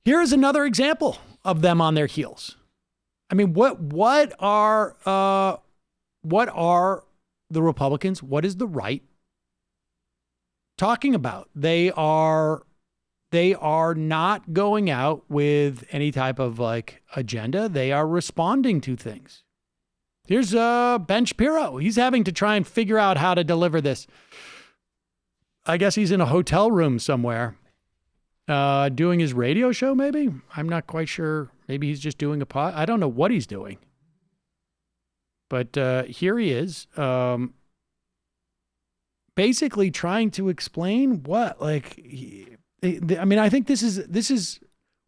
Here's another example of them on their heels. I mean, what are the Republicans? What is the right talking about? They are not going out with any type of like agenda. They are responding to things. Here's Ben Shapiro. He's having to try and figure out how to deliver this. I guess he's in a hotel room somewhere doing his radio show, maybe? I'm not quite sure. Maybe he's just doing a pod. I don't know what he's doing. But here he is, basically trying to explain what, like, I mean, I think this is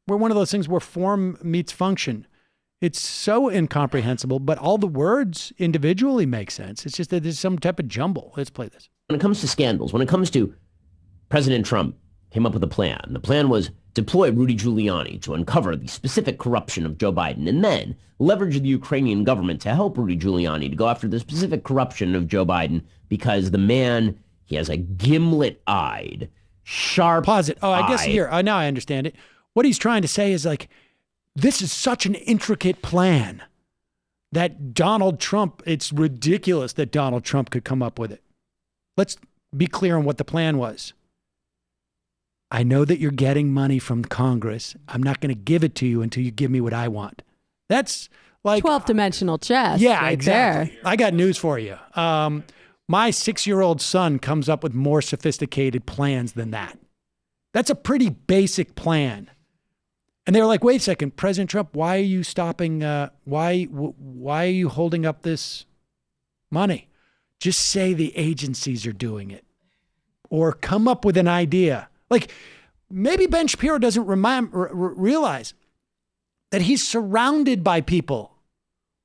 where one of those things where form meets function. It's so incomprehensible, but all the words individually make sense. It's just that there's some type of jumble. Let's play this. When it comes to scandals, when it comes to President Trump came up with a plan. The plan was deploy Rudy Giuliani to uncover the specific corruption of Joe Biden and then leverage the Ukrainian government to help Rudy Giuliani to go after the specific corruption of Joe Biden because the man, he has a gimlet-eyed, sharp. Pause it. Oh, I guess here. Now I understand it. What he's trying to say is like, this is such an intricate plan that Donald Trump, it's ridiculous that Donald Trump could come up with it. Let's be clear on what the plan was. I know that you're getting money from Congress. I'm not going to give it to you until you give me what I want. That's like 12-dimensional chess. Yeah, right exactly. There. I got news for you. My 6-year-old son comes up with more sophisticated plans than that. That's a pretty basic plan. And they were like, wait a second, President Trump, why are you stopping? Why are you holding up this money? Just say the agencies are doing it or come up with an idea. Like maybe Ben Shapiro doesn't realize that he's surrounded by people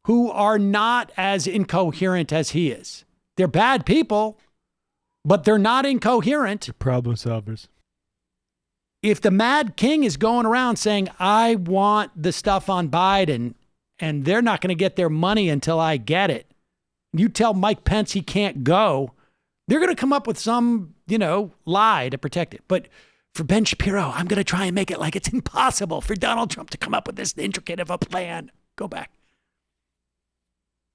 who are not as incoherent as he is. They're bad people, but they're not incoherent. They're problem solvers. If the Mad King is going around saying, I want the stuff on Biden and they're not going to get their money until I get it, you tell Mike Pence he can't go, they're going to come up with some, lie to protect it. But for Ben Shapiro, I'm going to try and make it like it's impossible for Donald Trump to come up with this intricate of a plan. Go back.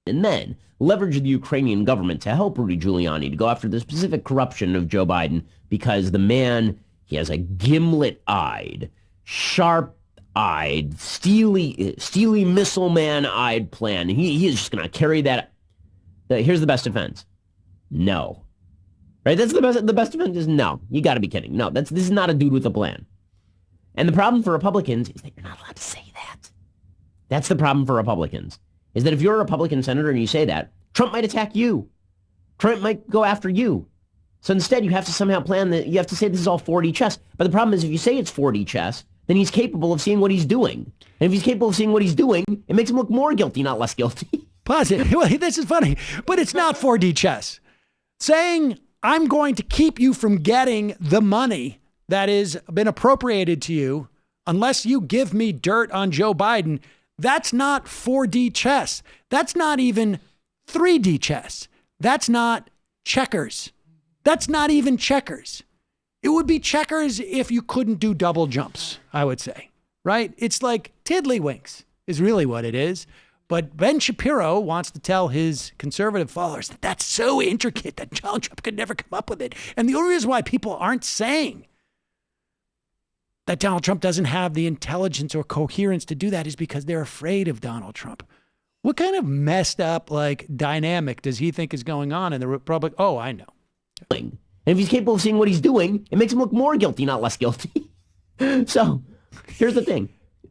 And then leverage the Ukrainian government to help Rudy Giuliani to go after the specific corruption of Joe Biden because the man, he has a gimlet-eyed, sharp-eyed, steely missile man-eyed plan. He is just going to carry that. Here's the best defense. No. Right? That's the best defense is no. You got to be kidding. No, this is not a dude with a plan. And the problem for Republicans is that you're not allowed to say that. That's the problem for Republicans, is that if you're a Republican senator and you say that, Trump might attack you. Trump might go after you. So instead, you have to somehow plan that. You have to say this is all 4D chess. But the problem is if you say it's 4D chess, then he's capable of seeing what he's doing. And if he's capable of seeing what he's doing, it makes him look more guilty, not less guilty. Pause it. Well, this is funny, but it's not 4D chess. Saying, I'm going to keep you from getting the money that has been appropriated to you unless you give me dirt on Joe Biden, that's not 4D chess. That's not even 3D chess. That's not checkers. That's not even checkers. It would be checkers if you couldn't do double jumps, I would say, right? It's like tiddlywinks is really what it is. But Ben Shapiro wants to tell his conservative followers that that's so intricate that Donald Trump could never come up with it. And the only reason why people aren't saying that Donald Trump doesn't have the intelligence or coherence to do that is because they're afraid of Donald Trump. What kind of messed up dynamic does he think is going on in the Republic? Oh, I know. And if he's capable of seeing what he's doing, it makes him look more guilty, not less guilty. So here's the thing.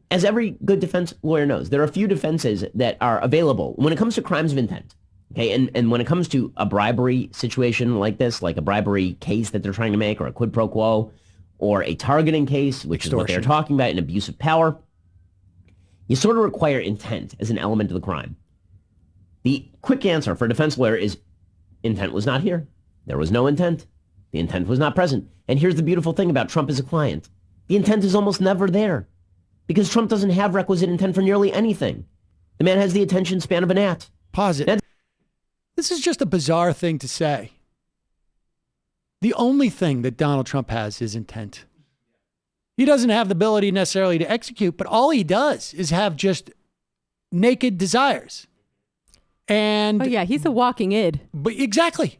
As every good defense lawyer knows, there are a few defenses that are available when it comes to crimes of intent. Okay, and when it comes to a bribery situation like this, like a bribery case that they're trying to make, or a quid pro quo, or a targeting case, which is what they're talking about, an abuse of power, you sort of require intent as an element of the crime. The quick answer for a defense lawyer is intent was not here. There was no intent. The intent was not present. And here's the beautiful thing about Trump as a client. The intent is almost never there because Trump doesn't have requisite intent for nearly anything. The man has the attention span of a gnat. Pause it. This is just a bizarre thing to say. The only thing that Donald Trump has is intent. He doesn't have the ability necessarily to execute, but all he does is have just naked desires. And oh yeah, he's a walking id. But exactly.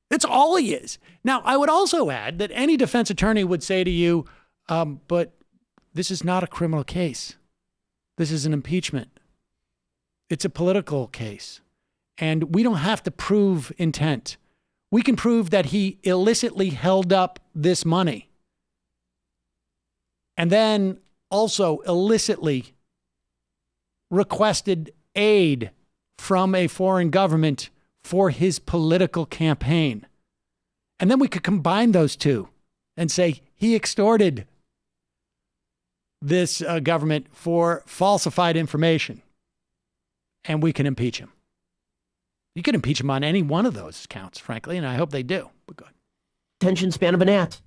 That's all he is. Now, I would also add that any defense attorney would say to you, but this is not a criminal case. This is an impeachment. It's a political case. And we don't have to prove intent. We can prove that he illicitly held up this money. And then also illicitly requested aid from a foreign government for his political campaign. And then we could combine those two and say he extorted this government for falsified information. And we can impeach him. You can impeach him on any one of those counts, frankly, and I hope they do. But good. Attention span of a gnat.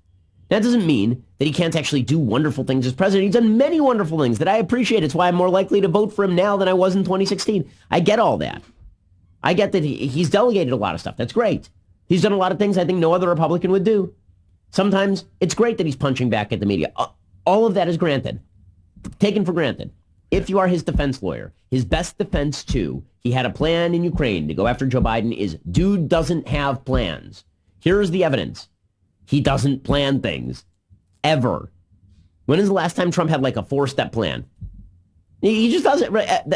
That doesn't mean that he can't actually do wonderful things as president. He's done many wonderful things that I appreciate. It's why I'm more likely to vote for him now than I was in 2016. I get all that. I get that he's delegated a lot of stuff. That's great. He's done a lot of things I think no other Republican would do. Sometimes it's great that he's punching back at the media. All of that is granted, taken for granted. If you are his defense lawyer, his best defense too, he had a plan in Ukraine to go after Joe Biden is dude doesn't have plans. Here's the evidence. He doesn't plan things. Ever. When is the last time Trump had like a 4-step plan? He just doesn't.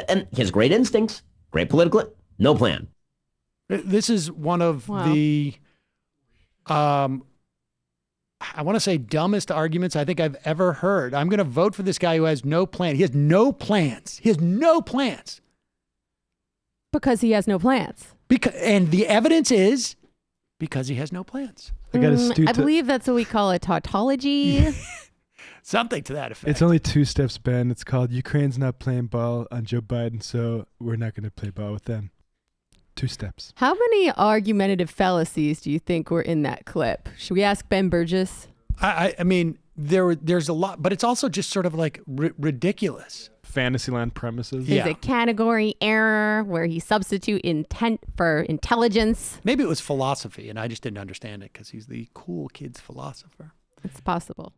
And he has great instincts, great political, no plan. This is one of the, I want to say dumbest arguments I think I've ever heard. I'm going to vote for this guy who has no plan. He has no plans. He has no plans. Because he has no plans. And the evidence is because he has no plans. I believe that's what we call a tautology. Something to that effect. It's only 2 steps, Ben. It's called Ukraine's not playing ball on Joe Biden, so we're not going to play ball with them. 2 steps. How many argumentative fallacies do you think were in that clip? Should we ask Ben Burgess? I mean, there's a lot, but it's also just sort of like ridiculous. Fantasyland premises. There's a category error where he substitute intent for intelligence. Maybe it was philosophy, and I just didn't understand it because he's the cool kid's philosopher. It's possible.